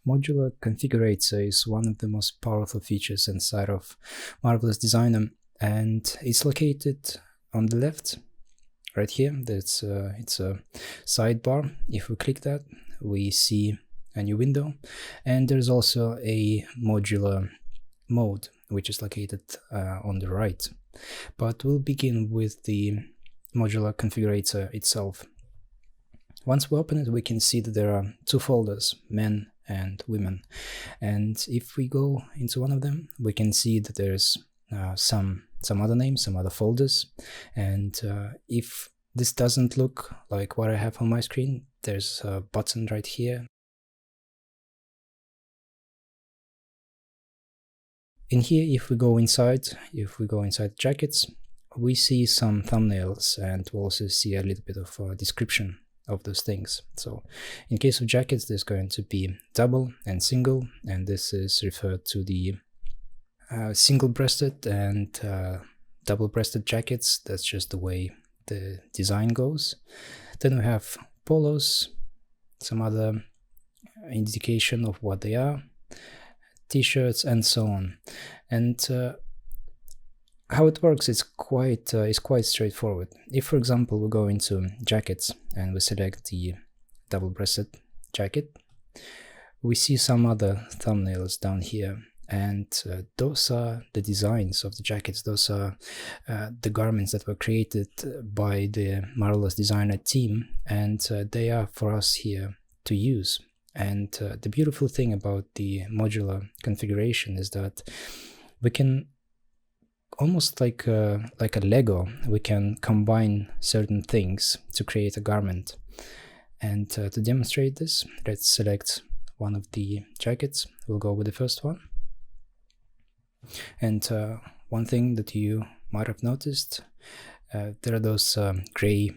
Modular Configurator is one of the most powerful features inside of Marvelous Designer, and it's located on the left, right here. It's a sidebar. If we click that, we see a new window, and there's also a modular mode, which is located on the right. But we'll begin with the Modular Configurator itself. Once we open it, we can see that there are two folders, men and women. And if we go into one of them, we can see that there's some other names, some other folders. And if this doesn't look like what I have on my screen, there's a button right here. In here, if we go inside jackets, we see some thumbnails, and we also see a little bit of a description of those things. So in case of jackets, there's going to be double and single, and this is referred to the single-breasted and double-breasted jackets. That's just the way the design goes. Then we have polos, some other indication of what they are, t-shirts, and so on. And how it works is quite straightforward. If, for example, we go into jackets and we select the double-breasted jacket, we see some other thumbnails down here, and those are the designs of the jackets. Those are the garments that were created by the Marvelous Designer team, and they are for us here to use. And the beautiful thing about the modular configuration is that we can, almost like a Lego, we can combine certain things to create a garment. And to demonstrate this, let's select one of the jackets. We'll go with the first one. And one thing that you might have noticed, there are those gray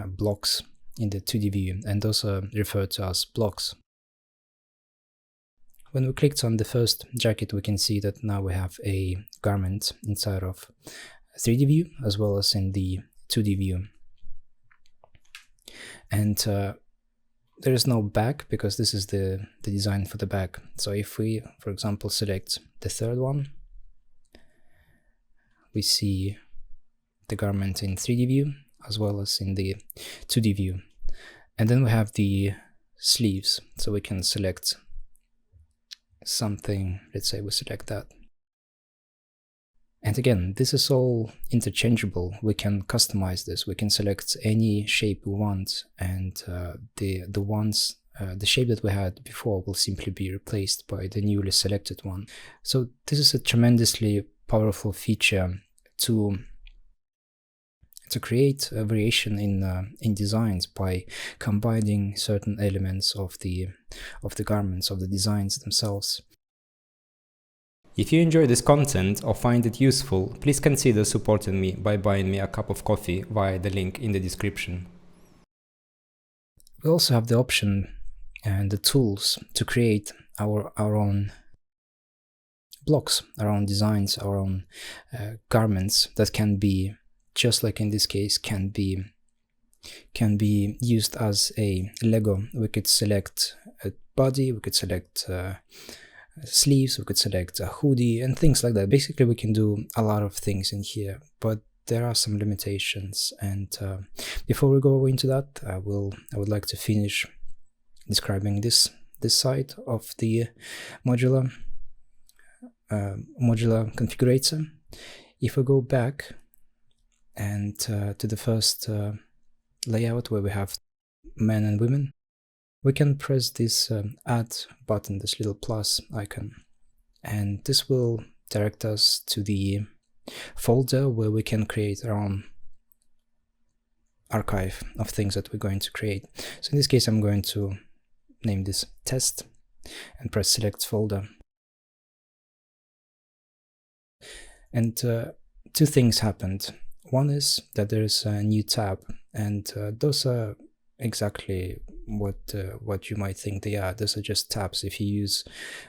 blocks in the 2D view, and those are referred to as blocks. When we clicked on the first jacket, we can see that now we have a garment inside of 3D view as well as in the 2D view. And there is no back because this is the design for the back. So if we, for example, select the third one, we see the garment in 3D view as well as in the 2D view. And then we have the sleeves, so we can select something. Let's say we select that. And again, this is all interchangeable. We can customize this. We can select any shape we want, and the shape that we had before will simply be replaced by the newly selected one. So this is a tremendously powerful feature to create a variation in designs by combining certain elements of the garments, of the designs themselves. If you enjoy this content or find it useful, please consider supporting me by buying me a cup of coffee via the link in the description. We also have the option and the tools to create our own blocks, our own designs, our own garments that can be, just like in this case, can be used as a Lego. We could select a body, we could select sleeves, we could select a hoodie and things like that. Basically, we can do a lot of things in here, but there are some limitations. And before we go into that, I would like to finish describing this side of the modular configurator. If we go back and to the first layout where we have men and women, we can press this add button, this little plus icon, and this will direct us to the folder where we can create our own archive of things that we're going to create. So in this case, I'm going to name this test and press select folder. And two things happened. One is that there's a new tab, and those are exactly what you might think they are. Those are just tabs. If you use,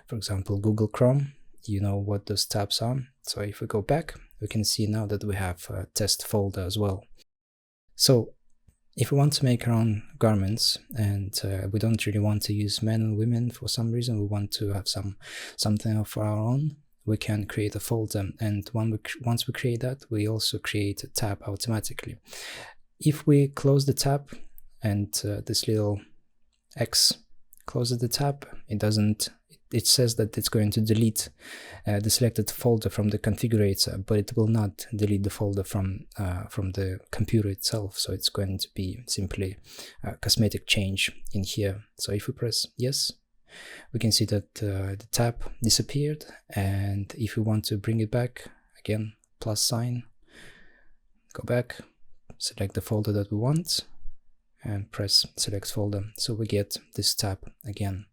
for example, Google Chrome, you know what those tabs are. So if we go back, we can see now that we have a test folder as well. So If we want to make our own garments and we don't really want to use men and women for some reason, we want to have something of our own, we can create a folder, and once we create that, we also create a tab automatically. If we close the tab and this little X closes the tab, it says that it's going to delete the selected folder from the configurator, but it will not delete the folder from the computer itself. So it's going to be simply a cosmetic change in here. So if we press yes, we can see that the tab disappeared. And if we want to bring it back, again, plus sign, go back, select the folder that we want, and press select folder. So we get this tab again.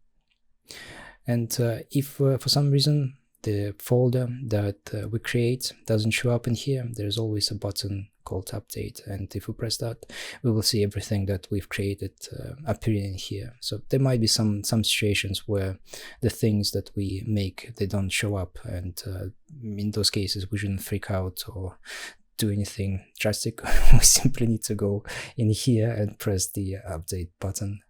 And if for some reason the folder that we create doesn't show up in here, there's always a button called update, and if we press that, we will see everything that we've created appearing here. So there might be some situations where the things that we make, they don't show up, and in those cases we shouldn't freak out or do anything drastic. We simply need to go in here and press the update button,